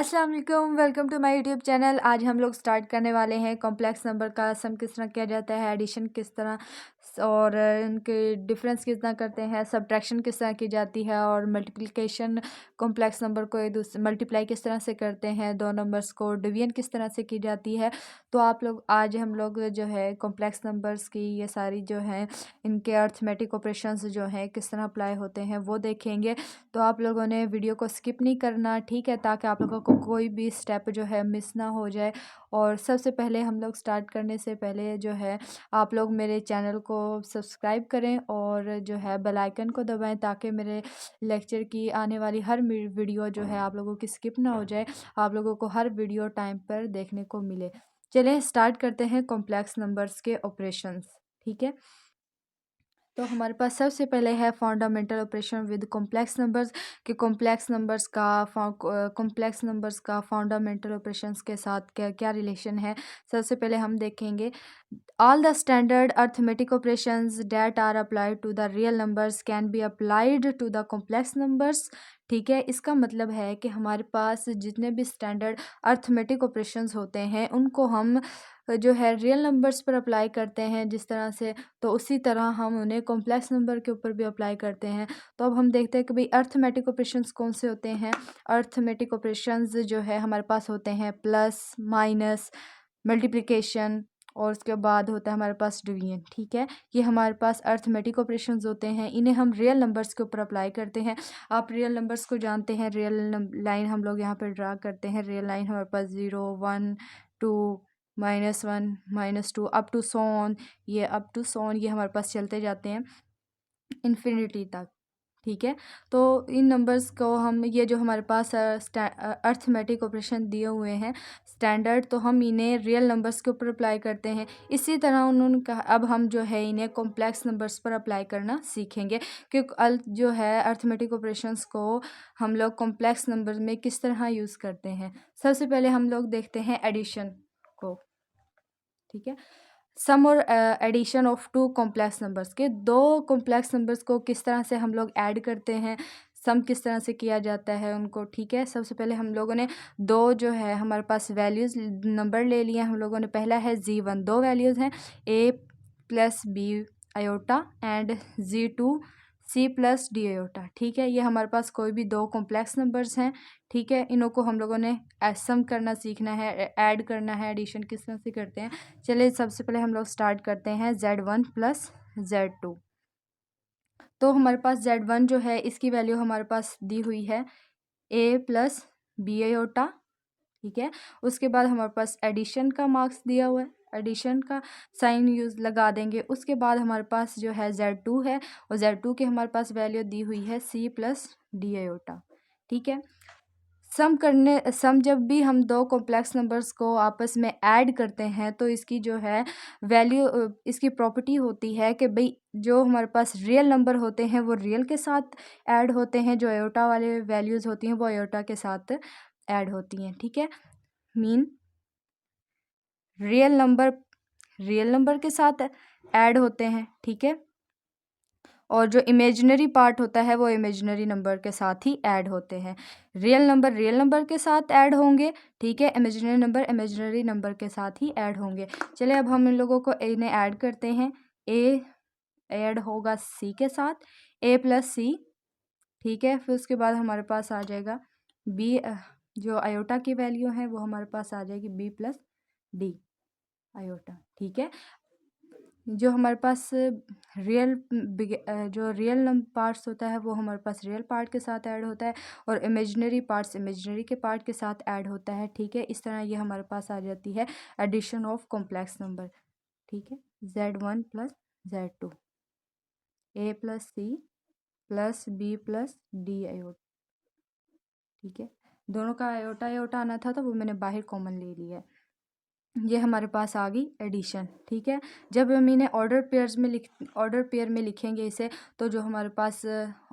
अस्सलाम वालेकुम, welcome to my YouTube channel. आज हम लोग स्टार्ट करने वाले हैं कॉम्प्लेक्स नंबर का सम किस तरह किया जाता है, एडिशन किस तरह और इनके डिफरेंस किस तरह करते हैं, सब्ट्रैक्शन किस तरह की जाती है और मल्टीप्लिकेशन कॉम्प्लेक्स नंबर को एक दूसरे मल्टीप्लाई किस तरह से करते हैं, दो नंबर्स को डिवीजन किस तरह से की जाती है। तो आप लोग आज हम लोग जो है कॉम्प्लेक्स नंबर्स की ये सारी जो है इनके अर्थमेटिक ऑपरेशंस जो हैं किस तरह अप्लाई होते हैं वो देखेंगे। तो आप लोगों ने वीडियो को स्किप नहीं करना, ठीक है, ताकि आप लोगों को कोई भी स्टेप जो है मिस ना हो जाए। और सबसे पहले हम लोग स्टार्ट करने से पहले जो है आप लोग मेरे चैनल को सब्सक्राइब करें और जो है बेल आइकन को दबाएं ताकि मेरे लेक्चर की आने वाली हर वीडियो जो है आप लोगों की स्किप ना हो जाए, आप लोगों को हर वीडियो टाइम पर देखने को मिले। चलिए स्टार्ट करते हैं कॉम्प्लेक्स नंबर्स के ऑपरेशंस, ठीक है। तो हमारे पास सबसे पहले है fundamental operation with complex numbers कि कॉम्प्लेक्स नंबर्स का फंडामेंटल ऑपरेशंस के साथ क्या क्या रिलेशन है। सबसे पहले हम देखेंगे all the standard arithmetic operations that are applied to the real numbers can be applied to the complex numbers, ठीक है। इसका मतलब है कि हमारे पास जितने भी स्टैंडर्ड अर्थमेटिक ऑपरेशंस होते हैं उनको हम जो है रियल नंबर्स पर अप्लाई करते हैं जिस तरह से, तो उसी तरह हम उन्हें कॉम्प्लेक्स नंबर के ऊपर भी अप्लाई करते हैं। तो अब हम देखते हैं कि भाई अर्थमेटिक ऑपरेशंस कौन से होते हैं। अर्थमेटिक ऑपरेशंस जो है हमारे पास होते हैं प्लस, माइनस, मल्टीप्लिकेशन और उसके बाद होता है हमारे पास डिवीजन, ठीक है। ये हमारे पास अर्थमेटिक ऑपरेशंस होते हैं, इन्हें हम रियल नंबर्स के ऊपर अप्लाई करते हैं। आप रियल नंबर्स को जानते हैं, रियल लाइन हम लोग यहाँ पर ड्रा करते हैं। रियल लाइन हमारे पास 0, 1, 2, -1, -2 अप टू सॉन, ये अप टू सॉन ये हमारे पास चलते जाते हैं इन्फिनिटी तक, ठीक है। तो इन नंबर्स को हम ये जो हमारे पास अर्थमेटिक ऑपरेशन दिए हुए हैं स्टैंडर्ड, तो हम इन्हें रियल नंबर्स के ऊपर अप्लाई करते हैं। इसी तरह उन्होंने कहा अब हम जो है इन्हें कॉम्प्लेक्स नंबर्स पर अप्लाई करना सीखेंगे क्योंकि जो है अर्थमेटिक ऑपरेशंस को हम लोग कॉम्प्लेक्स नंबर में किस तरह यूज़ करते हैं। सबसे पहले हम लोग देखते हैं एडिशन को, ठीक है। सम और addition of two complex numbers के दो कॉम्प्लेक्स नंबर्स को किस तरह से हम लोग ऐड करते हैं, सम किस तरह से किया जाता है उनको, ठीक है। सबसे पहले हम लोगों ने दो जो है हमारे पास वैल्यूज़ नंबर ले लिए हम लोगों ने। पहला है Z1, दो वैल्यूज़ हैं a plus B iota and Z2 C plus D iota, ठीक है। ये हमारे पास कोई भी दो कॉम्प्लेक्स नंबर्स हैं, ठीक है। इन्हों को हम लोगों ने सम करना सीखना है, ऐड करना है, एडिशन किस तरह से करते हैं। चलिए सबसे पहले हम लोग स्टार्ट करते हैं Z1 प्लस Z2। तो हमारे पास Z1 जो है इसकी वैल्यू हमारे पास दी हुई है a प्लस बी आयोटा, ठीक है। उसके बाद हमारे पास एडिशन का मार्क्स दिया हुआ है, एडिशन का साइन यूज़ लगा देंगे। उसके बाद हमारे पास जो है Z2 है और Z2 की हमारे पास वैल्यू दी हुई है C प्लस डी आयोटा, ठीक है। सम जब भी हम दो कॉम्प्लेक्स नंबर्स को आपस में ऐड करते हैं तो इसकी जो है वैल्यू, इसकी प्रॉपर्टी होती है कि भाई जो हमारे पास रियल नंबर होते हैं वो रियल के साथ ऐड होते हैं, जो आयोटा वाले वैल्यूज़ होती हैं वो आयोटा के साथ ऐड होती हैं, ठीक है। मीन रियल नंबर के साथ ऐड होते हैं, ठीक है। और जो इमेजिनरी पार्ट होता है वो इमेजिनरी नंबर के साथ ही ऐड होते हैं। रियल नंबर के साथ ऐड होंगे, ठीक है। इमेजिनरी नंबर के साथ ही ऐड होंगे। चलिए अब हम इन लोगों को इन्हें ऐड करते हैं। ए ऐड होगा सी के साथ, a प्लस सी, ठीक है। फिर उसके बाद हमारे पास आ जाएगा बी, जो आयोटा की वैल्यू है वो हमारे पास आ जाएगी b प्लस डी आयोटा, ठीक है। जो हमारे पास जो रियल नंबर पार्ट्स होता है वो हमारे पास रियल पार्ट के साथ ऐड होता है और इमेजिनरी पार्ट्स इमेजिनरी के पार्ट के साथ ऐड होता है, ठीक है। इस तरह ये हमारे पास आ जाती है एडिशन ऑफ कॉम्प्लेक्स नंबर, ठीक है। Z1 plus Z2, a plus C plus B plus D iota, ठीक है। दोनों का आयोटा आयोटा आना था तो वो मैंने बाहर कॉमन ले लिया है। ये हमारे पास आ गई एडिशन, ठीक है। जब हम इन्हें ऑर्डर पेयर में लिखेंगे इसे, तो जो हमारे पास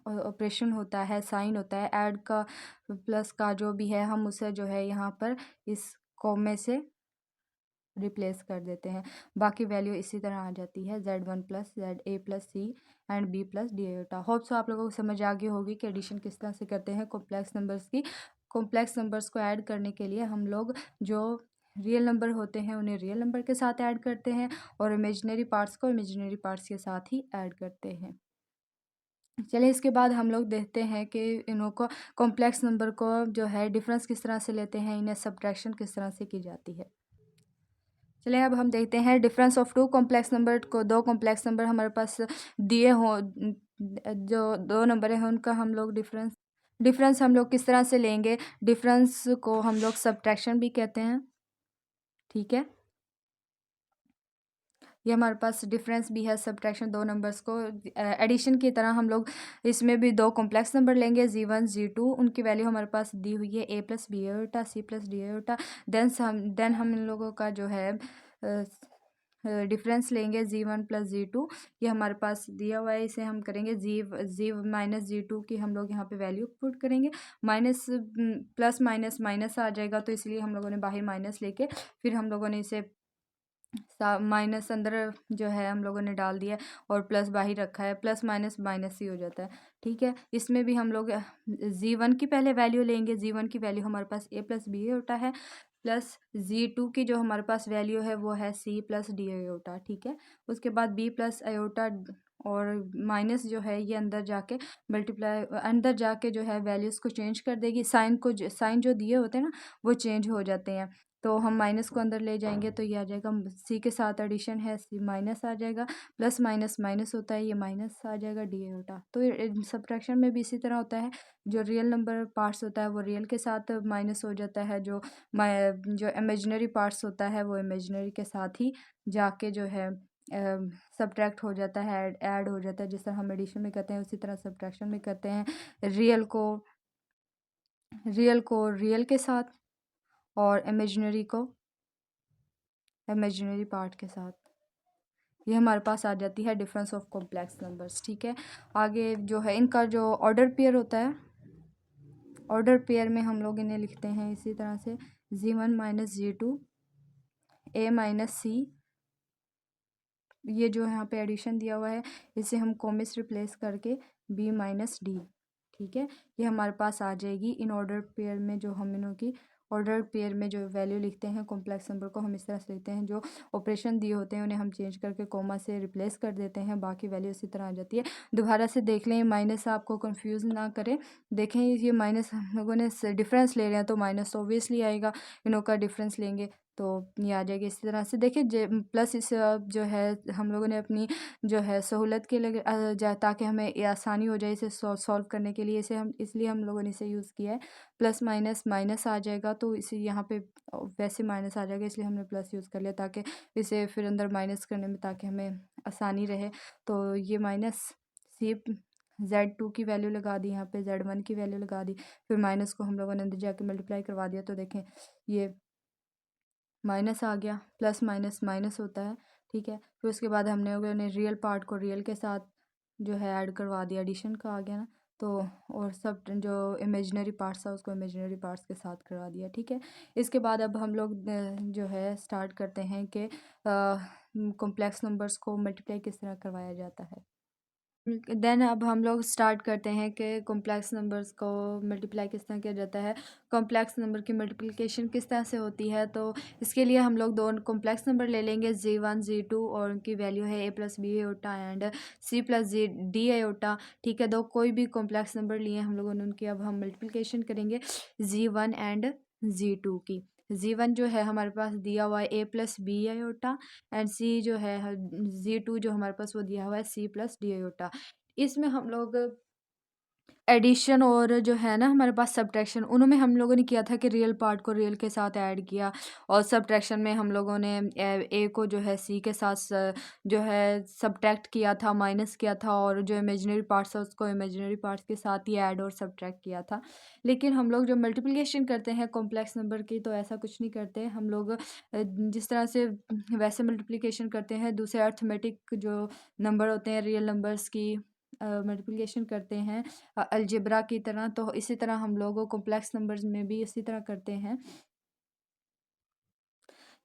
ऑपरेशन होता है, साइन होता है ऐड का प्लस का जो भी है, हम उसे जो है यहाँ पर इस कॉमे से रिप्लेस कर देते हैं। बाकी वैल्यू इसी तरह आ जाती है Z1 plus ZA plus C and B plus D iota. Hope so आप लोगों को समझ आ गई होगी कि एडिशन किस तरह से करते हैं कॉम्प्लेक्स नंबर्स की। कॉम्प्लेक्स नंबर्स को ऐड करने के लिए हम लोग जो रियल नंबर होते हैं उन्हें रियल नंबर के साथ ऐड करते हैं और इमेजिनरी पार्ट्स को इमेजिनरी पार्ट्स के साथ ही ऐड करते हैं। चलिए इसके बाद हम लोग देखते हैं कि इन्हों को कॉम्प्लेक्स नंबर को जो है डिफरेंस किस तरह से लेते हैं, इन्हें सब्ट्रैक्शन किस तरह से की जाती है। चलिए अब हम देखते हैं difference of two complex number को। दो कॉम्प्लेक्स नंबर हमारे पास दिए हों, जो दो नंबर हैं उनका हम लोग डिफरेंस हम लोग किस तरह से लेंगे। डिफरेंस को हम लोग सब्ट्रैक्शन भी कहते हैं, ठीक है। ये हमारे पास डिफरेंस भी है, सब्ट्रैक्शन दो नंबर्स को एडिशन की तरह हम लोग इसमें भी दो कॉम्प्लेक्स नंबर लेंगे Z1 Z2, उनकी वैल्यू हमारे पास दी हुई है a plus B iota c plus D iota. Then हम इन लोगों का जो है डिफरेंस लेंगे Z1 प्लस Z2, ये हमारे पास दिया हुआ है, इसे हम करेंगे जी माइनस Z2 की हम लोग यहाँ पे वैल्यू पुट करेंगे। माइनस प्लस माइनस माइनस आ जाएगा, तो इसलिए हम लोगों ने बाहर माइनस लेके फिर हम लोगों ने इसे माइनस अंदर जो है हम लोगों ने डाल दिया और प्लस बाहर रखा है, प्लस माइनस माइनस ही हो जाता है, ठीक है। इसमें भी हम लोग Z1 की पहले वैल्यू लेंगे। Z1 की वैल्यू हमारे पास a प्लस बी आयोटा है, प्लस Z2 की जो हमारे पास वैल्यू है वो है c प्लस डी आयोटा, ठीक है। उसके बाद b प्लस आयोटा और माइनस जो है ये अंदर जाके मल्टीप्लाई अंदर जाके जो है वैल्यूज़ को चेंज कर देगी। साइन जो दिए होते हैं ना वो चेंज हो जाते हैं, तो हम माइनस को अंदर ले जाएंगे तो ये आ जाएगा, सी के साथ एडिशन है, सी माइनस आ जाएगा, प्लस माइनस माइनस होता है, ये माइनस आ जाएगा डी आयोटा। तो सब्ट्रैक्शन में भी इसी तरह होता है, जो रियल नंबर पार्ट्स होता है वो रियल के साथ माइनस हो जाता है, जो इमेजिनरी पार्ट्स होता है वो इमेजिनरी के साथ ही जाके जो है सब्ट्रैक्ट हो जाता है, ऐड हो जाता है। जिस तरह हम एडिशन में करते हैं उसी तरह सब्ट्रैक्शन में करते हैं। रियल को रियल के साथ और इमेजिनरी को इमेजिनरी पार्ट के साथ, ये हमारे पास आ जाती है डिफरेंस ऑफ कॉम्प्लेक्स नंबर्स, ठीक है। आगे जो है इनका जो ऑर्डर पेयर होता है, ऑर्डर पेयर में हम लोग इन्हें लिखते हैं इसी तरह से Z1 minus Z2 a minus सी। ये जो यहाँ पे एडिशन दिया हुआ है इसे हम कॉमे से रिप्लेस करके b माइनस डी, ठीक है। ये हमारे पास आ जाएगी इन ऑर्डर पेयर में। जो हम इनों की ऑर्डर पेयर में जो वैल्यू लिखते हैं कॉम्प्लेक्स नंबर को हम इस तरह से लिखते हैं, जो ऑपरेशन दिए होते हैं उन्हें हम चेंज करके कॉमा से रिप्लेस कर देते हैं, बाकी वैल्यू इसी तरह आ जाती है। दोबारा से देख लें, माइनस आपको कंफ्यूज ना करें। देखें ये माइनस हम लोगों ने डिफरेंस ले रहे हैं तो माइनस तो ऑब्वियसली आएगा, इनों का डिफरेंस लेंगे तो ये आ जाएगी इसी तरह से। देखिए प्लस इस जो है हम लोगों ने अपनी जो है सहूलत के लिए ताकि हमें ये आसानी हो जाए इसे सॉल्व करने के लिए, इसे हम इसलिए हम लोगों ने इसे यूज़ किया है। प्लस माइनस माइनस आ जाएगा तो इसे यहाँ पे वैसे माइनस आ जाएगा, इसलिए हमने प्लस यूज़ कर लिया ताकि इसे फिर अंदर माइनस करने में ताकि हमें आसानी रहे। तो ये माइनस सी Z2 की वैल्यू लगा दी, यहाँ पे Z1 की वैल्यू लगा दी, फिर माइनस को हम लोगों ने अंदर जाके मल्टीप्लाई करवा दिया, तो देखें ये माइनस आ गया, प्लस माइनस माइनस होता है, ठीक है। फिर उसके बाद हमने रियल पार्ट को रियल के साथ जो है ऐड करवा दिया, एडिशन का आ गया ना, तो और सब जो इमेजिनरी पार्ट्स था उसको इमेजिनरी पार्ट्स के साथ करवा दिया, ठीक है। इसके बाद अब हम लोग जो है स्टार्ट करते हैं कि कॉम्प्लेक्स नंबर्स को मल्टीप्लाई किस तरह करवाया जाता है। देन अब हम लोग स्टार्ट करते हैं कि कॉम्प्लेक्स नंबर्स को मल्टीप्लाई किस तरह किया जाता है, कॉम्प्लेक्स नंबर की मल्टीप्लिकेशन किस तरह से होती है। तो इसके लिए हम लोग दो कॉम्प्लेक्स नंबर ले लेंगे Z1 Z2 और उनकी वैल्यू है a plus B iota and c plus D iota, ठीक है। दो कोई भी कॉम्प्लेक्स नंबर लिए हम लोगों ने उनकी अब हम मल्टीप्लिकेशन करेंगे Z1 एंड Z2 की। Z1 जो है हमारे पास दिया हुआ है a plus B iota and c जो है Z2 जो हमारे पास वो दिया हुआ है c प्लस डी आयोटा। इसमें हम लोग एडिशन और जो है ना हमारे पास सब्ट्रैक्शन, उनमें हम लोगों ने किया था कि रियल पार्ट को रियल के साथ ऐड किया, और सब्ट्रैक्शन में हम लोगों ने ए को जो है सी के साथ जो है सब्ट्रैक्ट किया था, माइनस किया था, और जो इमेजिनरी पार्ट्स है उसको इमेजिनरी पार्ट्स के साथ ही ऐड और सब्ट्रैक्ट किया था। लेकिन हम लोग जो मल्टीप्लिकेशन करते हैं कॉम्प्लेक्स नंबर की तो ऐसा कुछ नहीं करते हम लोग। जिस तरह से वैसे मल्टीप्लिकेशन करते हैं दूसरे अर्थमेटिक जो नंबर होते हैं रियल नंबर्स की मल्टीप्लिकेशन करते हैं अलजेब्रा की तरह, तो इसी तरह हम लोग कॉम्प्लेक्स नंबर्स में भी इसी तरह करते हैं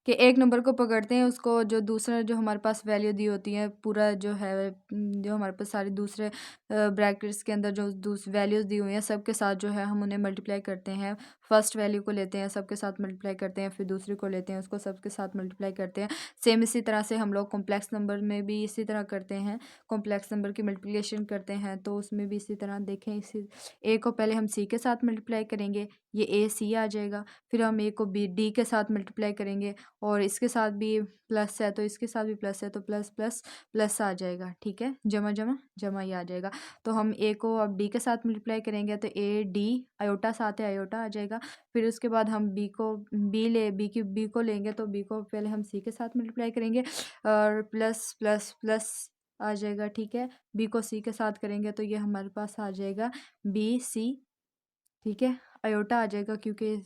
कि एक नंबर को पकड़ते हैं, उसको जो दूसरा जो हमारे पास वैल्यू दी होती है, पूरा जो है जो हमारे पास सारे दूसरे ब्रैकेट्स के अंदर जो वैल्यूज़ दी हुई हैं सब के साथ जो है हम उन्हें मल्टीप्लाई करते हैं। फर्स्ट वैल्यू को लेते हैं, सबके साथ मल्टीप्लाई करते हैं, फिर दूसरी को लेते हैं, उसको सबके साथ मल्टीप्लाई करते हैं। सेम इसी तरह से हम लोग कॉम्प्लेक्स नंबर में भी इसी तरह करते हैं, कॉम्प्लेक्स नंबर की मल्टीप्लिकेशन करते हैं, तो उसमें भी इसी तरह देखें। इसी ए को पहले हम सी के साथ मल्टीप्लाई करेंगे, ये ए सी आ जाएगा। फिर हम ए को बी डी के साथ मल्टीप्लाई करेंगे, और इसके साथ भी प्लस है तो इसके साथ भी प्लस है, तो प्लस प्लस प्लस आ जाएगा। ठीक है, जमा जमा जमा ही आ जाएगा। तो हम ए को अब डी के साथ मल्टीप्लाई करेंगे, तो ए डी आयोटा साथ है, आयोटा आ जाएगा। फिर उसके बाद हम बी को लेंगे, तो बी को पहले हम सी के साथ मल्टीप्लाई करेंगे और प्लस प्लस प्लस आ जाएगा। ठीक है, बी को सी के साथ करेंगे तो ये हमारे पास आ जाएगा बी सी। ठीक है, आयोटा आ जाएगा, क्योंकि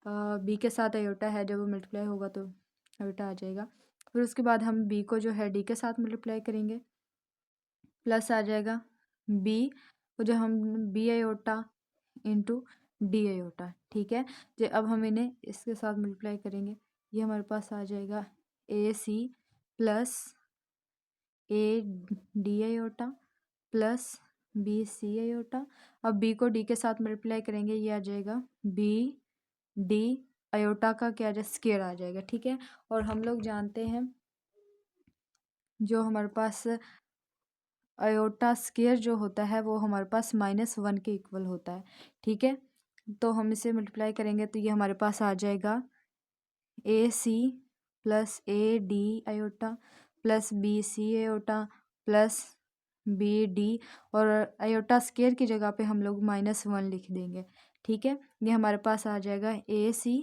बी के साथ आयोटा है, जब वो मल्टीप्लाई होगा तो आयोटा आ जाएगा। फिर उसके बाद हम बी को जो है डी के साथ मल्टीप्लाई करेंगे, प्लस आ जाएगा बी को जो हम B iota into D iota. ठीक है, जो अब हम इन्हें इसके साथ मल्टीप्लाई करेंगे, ये हमारे पास आ जाएगा A C plus A D iota plus B C iota. अब बी को डी के साथ मल्टीप्लाई करेंगे, ये आ जाएगा बी डी आयोटा का क्या आ जाए स्क्वायर आ जाएगा। ठीक है, और हम लोग जानते हैं जो हमारे पास आयोटा स्क्वायर जो होता है वो हमारे पास -1 के इक्वल होता है। ठीक है, तो हम इसे मल्टीप्लाई करेंगे तो ये हमारे पास आ जाएगा A C plus A D iota plus B C iota plus B D, और आयोटा स्क्वायर की जगह पे हम लोग -1 लिख देंगे। ठीक है, ये हमारे पास आ जाएगा A C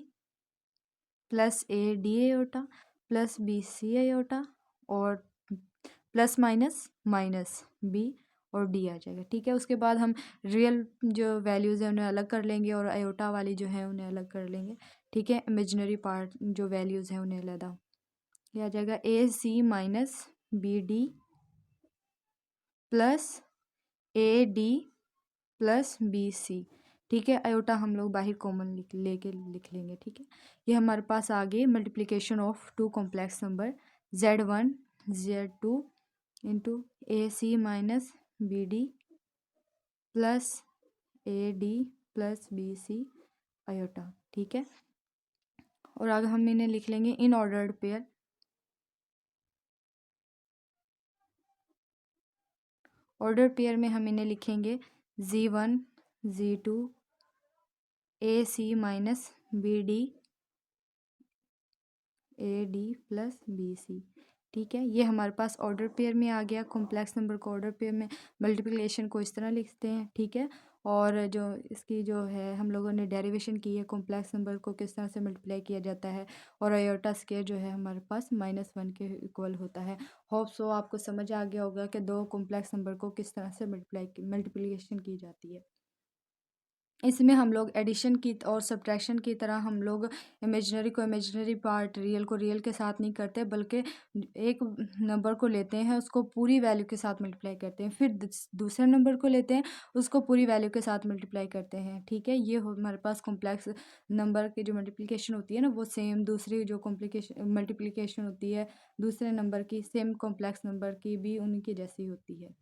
plus A D iota plus B C iota, और प्लस माइनस माइनस बी और डी आ जाएगा। ठीक है, उसके बाद हम रियल जो वैल्यूज़ हैं उन्हें अलग कर लेंगे, और आयोटा वाली जो है उन्हें अलग कर लेंगे। ठीक है, इमेजिनरी पार्ट जो वैल्यूज़ हैं उन्हें अलग, ये आ जाएगा A C minus B D plus A D plus B C. ठीक है, आयोटा हम लोग बाहर कॉमन लेके लिख लेंगे। ठीक है, ये हमारे पास आ गई multiplication of two complex number Z1 Z2 into A C minus B D plus A D plus B C iota. ठीक है, और आगे हम इन्हें लिख लेंगे in ordered pair. Order pair में हम इन्हें लिखेंगे Z1 Z2 A C minus B D A D plus B C. ठीक है, ये हमारे पास ऑर्डर पेयर में आ गया। कॉम्प्लेक्स नंबर को ऑर्डर पेयर में मल्टीप्लिकेशन को इस तरह लिखते हैं। ठीक है, और जो इसकी जो है हम लोगों ने डेरिवेशन की है, कॉम्प्लेक्स नंबर को किस तरह से मल्टीप्लाई किया जाता है, और आयोटा स्क्वायर जो है हमारे पास -1 के इक्वल होता है। होप सो आपको समझ आ गया होगा कि दो कॉम्प्लेक्स नंबर को किस तरह से मल्टीप्लिकेशन की जाती है। इसमें हम लोग एडिशन की और सब्ट्रैक्शन की तरह हम लोग इमेजिनरी को इमेजिनरी पार्ट, रियल को रियल के साथ नहीं करते, बल्कि एक नंबर को लेते हैं, उसको पूरी वैल्यू के साथ मल्टीप्लाई करते हैं, फिर दूसरे नंबर को लेते हैं, उसको पूरी वैल्यू के साथ मल्टीप्लाई करते हैं। ठीक है, ये हमारे पास कॉम्प्लेक्स नंबर की जो मल्टीप्लिकेशन होती है ना, वो सेम दूसरी जो मल्टीप्लिकेशन होती है दूसरे नंबर की, सेम कॉम्प्लेक्स नंबर की भी उनकी जैसी होती है।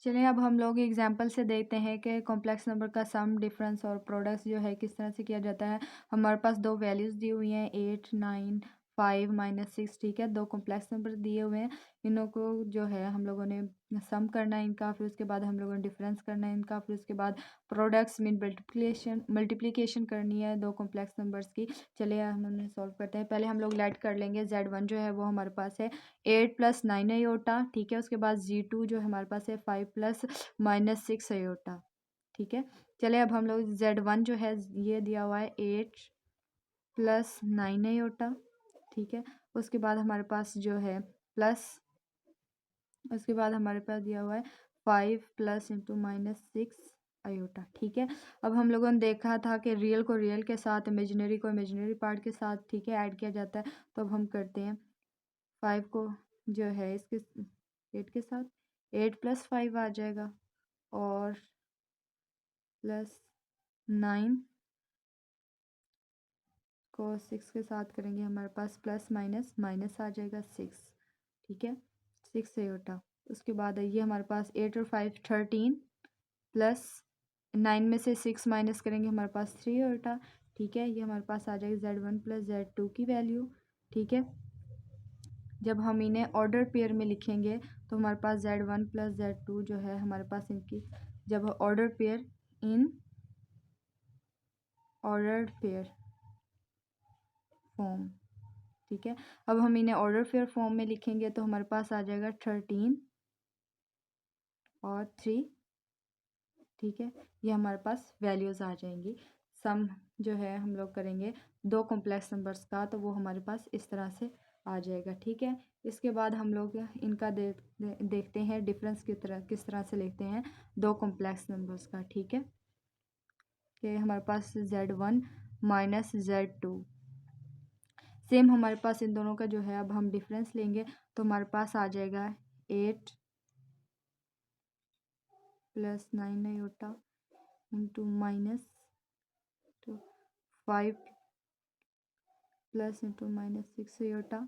चलिए अब हम लोग एग्जाम्पल से देखते हैं कि कॉम्प्लेक्स नंबर का सम, डिफरेंस और प्रोडक्ट्स जो है किस तरह से किया जाता है। हमारे पास दो वैल्यूज़ दी हुई हैं 8 9 5 -6। ठीक है, दो कॉम्प्लेक्स नंबर दिए हुए हैं, इनों को जो है हम लोगों ने सम करना है इनका, फिर उसके बाद हम लोगों ने डिफरेंस करना है इनका, फिर उसके बाद प्रोडक्ट्स मीन मल्टीप्लिकेशन करनी है दो कॉम्प्लेक्स नंबर्स की। चलिए हम उन्हें सॉल्व करते हैं। पहले हम लोग लेट कर लेंगे Z1 जो है वो हमारे पास है 8 + 9 आयोटा। ठीक है, उसके बाद Z2 जो हमारे पास है 5 + -6 आयोटा। ठीक है, चलिए अब हम लोग Z1 जो है ये दिया हुआ है 8 + 9 आयोटा। ठीक है, उसके बाद हमारे पास जो है प्लस, उसके बाद हमारे पास दिया हुआ है 5 + -6 आयोटा। ठीक है, अब हम लोगों ने देखा था कि रियल को रियल के साथ, इमेजिनरी को इमेजिनरी पार्ट के साथ, ठीक है, ऐड किया जाता है। तो अब हम करते हैं 5 को जो है इसके 8 के साथ, 8 + 5 आ जाएगा, और +9 को 6 के साथ करेंगे हमारे पास प्लस माइनस माइनस आ जाएगा 6, ठीक है, 6 आयोटा। उसके बाद ये हमारे पास 8 और 5 13 प्लस 9 में से 6 माइनस करेंगे हमारे पास 3 आयोटा, ठीक है। ये हमारे पास आ जाएगी Z1 प्लस Z2 की वैल्यू, ठीक है। जब हम इन्हें ऑर्डर पेयर में लिखेंगे तो हमारे पास Z1 प्लस Z2 जो है हमारे पास इनकी जब ऑर्डर पेयर इन ऑर्डर्ड पेयर फॉर्म, ठीक है। अब हम इन्हें ऑर्डर पेयर फॉर्म में लिखेंगे तो हमारे पास आ जाएगा 13 और 3, ठीक है। ये हमारे पास वैल्यूज़ आ जाएंगी। सम जो है हम लोग करेंगे दो कॉम्प्लेक्स नंबर्स का, तो वो हमारे पास इस तरह से आ जाएगा, ठीक है। इसके बाद हम लोग इनका देखते हैं डिफरेंस किस तरह से लिखते हैं दो कॉम्प्लेक्स नंबर्स का, ठीक है। कि हमारे पास Z1 माइनस Z2, सेम हमारे पास इन दोनों का जो है अब हम डिफरेंस लेंगे तो हमारे पास आ जाएगा 8 plus 9 iota into minus 5 plus into minus 6 iota,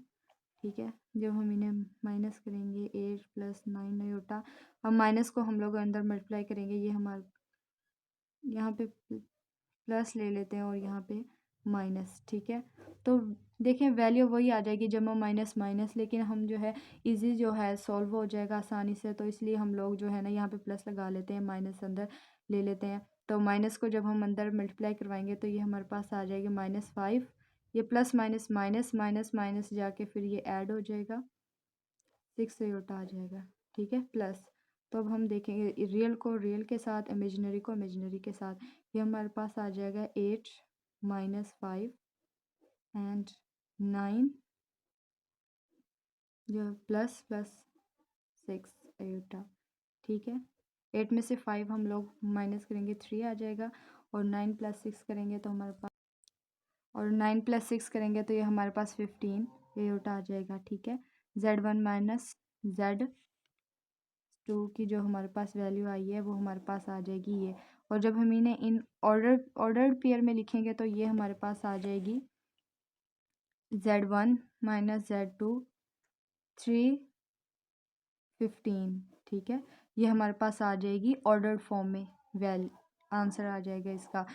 ठीक है। जब हम इन्हें माइनस करेंगे 8 प्लस 9 आयोटा, अब माइनस को हम लोग अंदर मल्टीप्लाई करेंगे, ये हमारे यहाँ पे प्लस ले लेते हैं और यहाँ पे माइनस, ठीक है। तो देखें वैल्यू वही आ जाएगी जब हम माइनस माइनस, लेकिन हम जो है इजी जो है सॉल्व हो जाएगा आसानी से, तो इसलिए हम लोग जो है ना यहाँ पे प्लस लगा लेते हैं, माइनस अंदर ले लेते हैं। तो माइनस को जब हम अंदर मल्टीप्लाई करवाएंगे तो ये हमारे पास आ जाएगी -5, ये plus minus minus minus minus जाके फिर ये ऐड हो जाएगा 6 आयोटा आ जाएगा, ठीक है, प्लस। तो अब हम देखेंगे रियल को रियल के साथ, इमेजिनरी को इमेजिनरी के साथ। ये हमारे पास आ जाएगा 8 माइनस 5 एंड 9 जो प्लस प्लस 6 आयोटा, ठीक है। 8 में से 5 हम लोग माइनस करेंगे 3 आ जाएगा, और 9 प्लस 6 करेंगे तो हमारे पास, और 9 प्लस 6 करेंगे तो ये हमारे पास 15 आयोटा आ जाएगा, ठीक है। Z1 माइनस Z2 की जो हमारे पास वैल्यू आई है वो हमारे पास आ जाएगी ये, और जब हम इन्हें इन ऑर्डर्ड पेयर में लिखेंगे तो ये हमारे पास आ जाएगी Z1 माइनस Z2 3 15, ठीक है। ये हमारे पास आ जाएगी ऑर्डर्ड फॉर्म में आंसर आ जाएगा इसका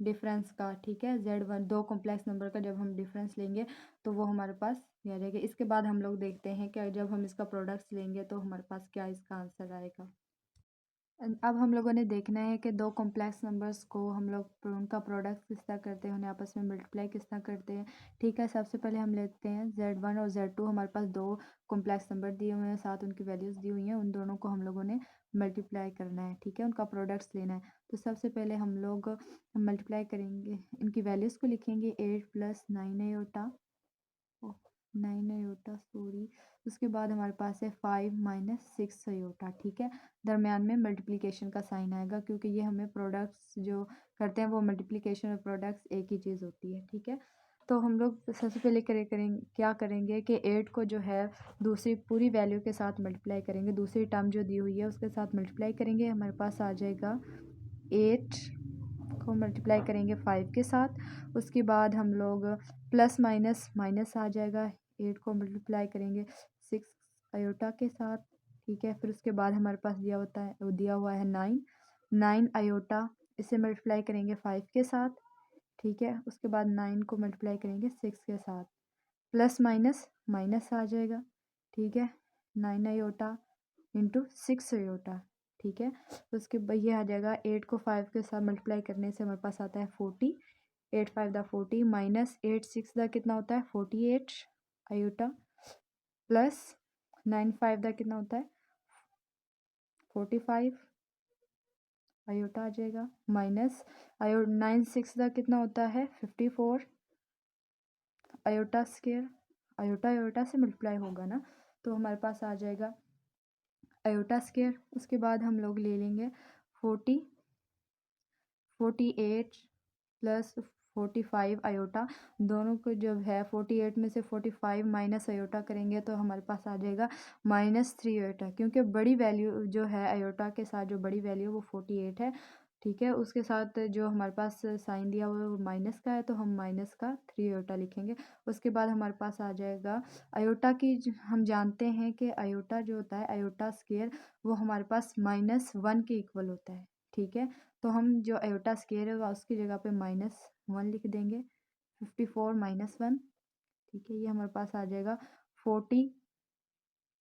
डिफरेंस का, ठीक है। Z1 दो कॉम्प्लेक्स नंबर का जब हम डिफरेंस लेंगे तो वो हमारे पास ये आ जाएगा। इसके बाद हम लोग देखते हैं कि जब हम इसका प्रोडक्ट्स लेंगे तो हमारे पास क्या इसका आंसर आएगा। अब हम लोगों ने देखना है कि दो कॉम्प्लेक्स नंबर्स को हम लोग उनका प्रोडक्ट किस तरह करते हैं, उन्हें आपस में मल्टीप्लाई किस तरह करते हैं, ठीक है। सबसे पहले हम लेते हैं Z1 और Z2, हमारे पास दो कॉम्प्लेक्स नंबर दिए हुए हैं, साथ उनकी वैल्यूज़ दी हुई हैं, उन दोनों को हम लोगों ने मल्टीप्लाई करना है, ठीक है, उनका प्रोडक्ट्स लेना है। तो सबसे पहले हम लोग मल्टीप्लाई करेंगे, इनकी वैल्यूज़ को लिखेंगे 8 प्लस 9 आयोटा, 9 आयोटा सॉरी, उसके बाद हमारे पास है 5 माइनस 6 आयोटा, ठीक है। दरमियान में मल्टीप्लिकेशन का साइन आएगा क्योंकि ये हमें प्रोडक्ट्स जो करते हैं वो मल्टीप्लिकेशन और प्रोडक्ट्स एक ही चीज़ होती है, ठीक है। तो हम लोग सबसे पहले क्या करेंगे कि 8 को जो है दूसरी पूरी वैल्यू के साथ मल्टीप्लाई करेंगे, दूसरी टर्म जो दी हुई है उसके साथ मल्टीप्लाई करेंगे, हमारे पास आ जाएगा 8 को मल्टीप्लाई करेंगे 5 के साथ। उसके बाद हम लोग प्लस माइनस माइनस आ जाएगा, 8 को मल्टीप्लाई करेंगे 6 आयोटा के साथ, ठीक है। फिर उसके बाद हमारे पास दिया हुआ है 9 आयोटा, इसे मल्टीप्लाई करेंगे 5 के साथ, ठीक है। उसके बाद 9 को मल्टीप्लाई करेंगे 6 के साथ, प्लस माइनस माइनस आ जाएगा, ठीक है, 9 आयोटा इंटू 6 आयोटा, ठीक है। उसके बाद ये आ जाएगा 8 को 5 के साथ मल्टीप्लाई करने से हमारे पास आता है 40, 8 5 दा 40 माइनस 8 6 दा कितना होता है 48 आयोटा, प्लस 9 5 दा कितना होता है 45 आयोटा आ जाएगा, माइनस 9 6 दा कितना होता है 54 आयोटा स्क्वायर, आयोटा आयोटा से मल्टीप्लाई होगा ना, तो हमारे पास आ जाएगा आयोटा स्क्वायर। उसके बाद हम लोग ले लेंगे 48 प्लस 45 आयोटा, दोनों को जब है 48 में से 45 माइनस आयोटा करेंगे तो हमारे पास आ जाएगा -3 आयोटा, क्योंकि बड़ी वैल्यू जो है आयोटा के साथ जो बड़ी वैल्यू वो 48 है, ठीक है। उसके साथ जो हमारे पास साइन दिया हुआ है वो माइनस का है, तो हम माइनस का 3 आयोटा लिखेंगे। उसके बाद हमारे पास आ जाएगा आयोटा की हम जानते हैं कि आयोटा जो होता है आयोटा स्क्वायर वो हमारे पास -1 के इक्वल होता है। ठीक है, तो हम जो आयोटा स्क्वायर है उसकी जगह पे -1 लिख देंगे। 54 -1, ठीक है, ये हमारे पास आ जाएगा 40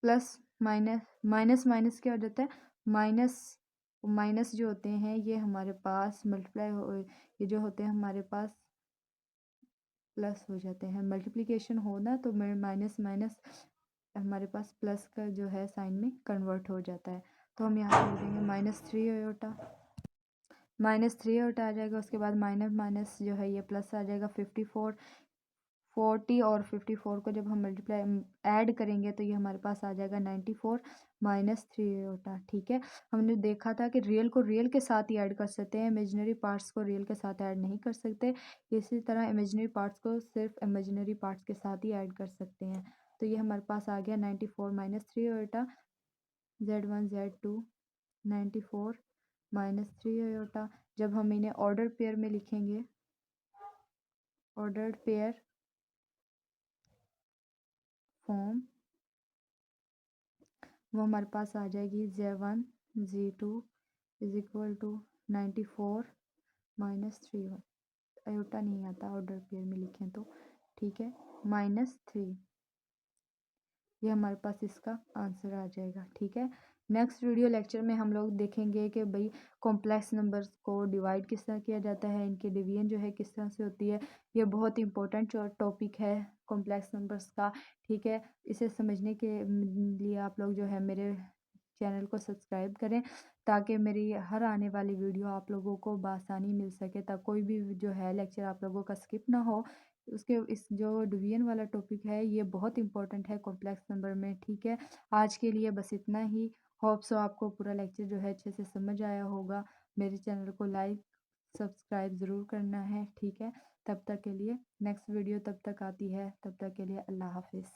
प्लस माइनस माइनस माइनस क्या हो जाता है माइनस माइनस जो होते हैं ये हमारे पास मल्टीप्लाई हो, ये जो होते हैं हमारे पास प्लस हो जाते हैं। मल्टीप्लिकेशन हो ना तो माइनस माइनस हमारे पास प्लस का जो है साइन में कन्वर्ट हो जाता है। तो हम यहाँ पे लिखेंगे -3 आयोटा, -3 आयोटा आ जाएगा। उसके बाद माइनस माइनस जो है ये प्लस आ जाएगा। 54 40 और 54 को जब हम मल्टीप्लाई ऐड करेंगे तो ये हमारे पास आ जाएगा 94 -3 होता। ठीक है, हमने देखा था कि रियल को रियल के साथ ही ऐड कर सकते हैं, इमेजिनरी पार्ट्स को रियल के साथ ऐड नहीं कर सकते। इसी तरह इमेजिनरी पार्ट्स को सिर्फ इमेजिनरी पार्ट्स के साथ ही ऐड कर सकते हैं। तो ये हमारे पास आ गया 94 -3 होता। Z1 Z2 94 -3 होता। जब हम इन्हें ऑर्डर पेयर में लिखेंगे, ऑर्डर्ड पेयर फॉर्म, वो हमारे पास आ जाएगी Z1 Z2 is equal to 94 -3 iota नहीं आता ऑर्डर पेयर में लिखें तो, ठीक है, -3, ये हमारे पास इसका आंसर आ जाएगा। ठीक है, नेक्स्ट वीडियो लेक्चर में हम लोग देखेंगे कि भाई कॉम्प्लेक्स नंबर्स को डिवाइड किस तरह किया जाता है, इनकी डिवीजन जो है किस तरह से होती है। ये बहुत इंपॉर्टेंट टॉपिक है कॉम्प्लेक्स नंबर्स का। ठीक है, इसे समझने के लिए आप लोग जो है मेरे चैनल को सब्सक्राइब करें ताकि मेरी हर आने वाली वीडियो आप लोगों को बआसानी मिल सके, ताकि कोई भी जो है लेक्चर आप लोगों का स्किप ना हो। उसके इस जो डिवीजन वाला टॉपिक है ये बहुत इंपॉर्टेंट है कॉम्प्लेक्स नंबर में। ठीक है, आज के लिए बस इतना ही। होप सो आपको पूरा लेक्चर जो है अच्छे से समझ आया होगा। मेरे चैनल को लाइक सब्सक्राइब ज़रूर करना है। ठीक है, तब तक के लिए नेक्स्ट वीडियो तब तक आती है, तब तक के लिए अल्लाह हाफिज़।